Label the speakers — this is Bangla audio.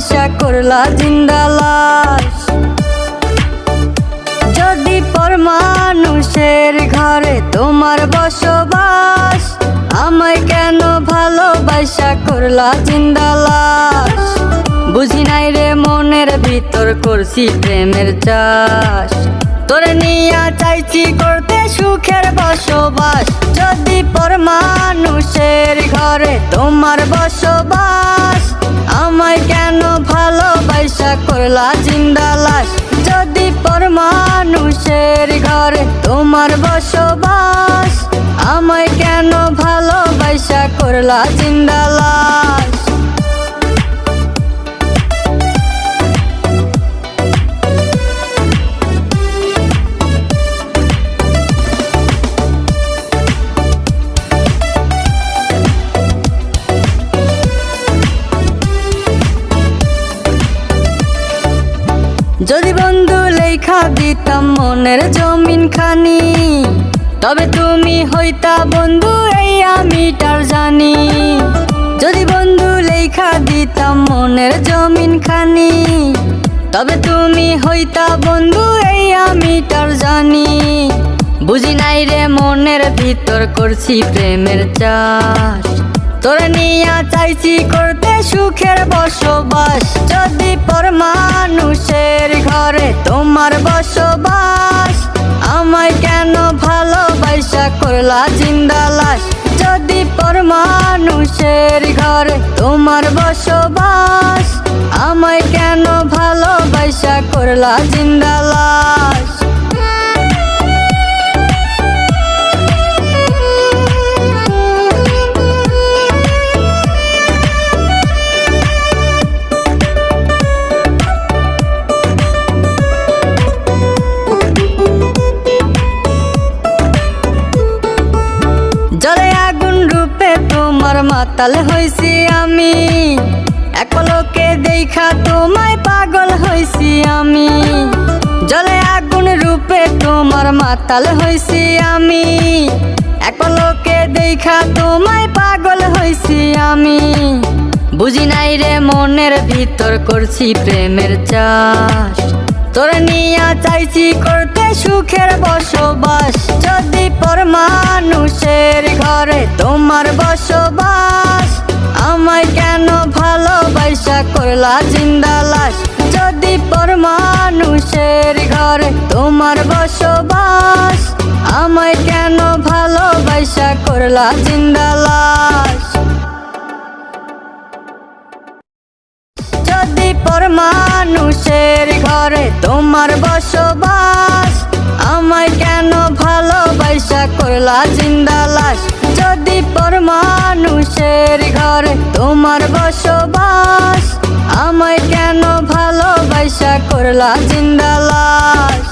Speaker 1: ভালোবাসা করলা জিন্দা লাশ। যদি পর মানুষের ঘরে তোমার বসবাস, আমায় কেন ভালোবাসা করলা জিন্দা লাশ। বুঝি নাই রে মনের ভিতর করছি প্রেমের চাষ, তোরে নিয়া চাইছি করতে সুখের বসবাস। যদি পর মানুষের ঘরে তোমার বসবাস, আমায় কেন ভালোবাসা করলা জিন্দা লাশ। যদি পর মানুষের ঘরে তোমার বসবাস, আমায় কেন ভালোবাসা করলা জিন্দা লাশ। যদি বন্ধু লেখা দিতাম মনের জমিন খানি, তবে তুমি হইতা বন্ধু এই আমি তার জানি। যদি বন্ধু লেখা দিতাম মনের জমিন খানি, তবে তুমি হইতা বন্ধু এই আমি তার জানি। বুঝি নাই রে মনের ভিতর করছি প্রেমের চাষ, তোরে নিয়া চাইছি করতে সুখের বসবাস। যদি পর মানুষের ঘরে তোমার বসবাস, আমায় কেন ভালোবাসা করলা জিন্দা লাশ। যদি পর মানুষের ঘরে তোমার বসবাস, আমায় কেন ভালোবাসা করলা জিন্দা লাশ। জলে আগুন রূপে তোমার মাতাল হইছি আমি, এক পলকে দেখা তোমায় পাগল হইছি আমি। জলে আগুন রূপে তোমার মাতাল হইছি আমি, এক পলকে দেখা তোমায় পাগল হইছি আমি। বুঝি নাই রে মনের ভিতর করছি প্রেমের চাষ, তোরে নিয়া চাইছি করতে সুখের বসবাস। যদি পর মানুষের ঘরে তোমার বসবাস, আমায় কেন ভালোবাসা করলা জিন্দা লাশ। যদি পর মানুষের ঘরে তোমার বসবাস, আমায় কেন ভালোবাসা করলা জিন্দা লাশ। যদি পর মানুষের ঘরে তোমার বসবাস, আমায় কেন ভালোবাসা করলা জিন্দা লাশ। যদি পর মানুষের ঘরে তোমার বসবাস, আমায় কেন ভালোবাসা করলা জিন্দা লাশ।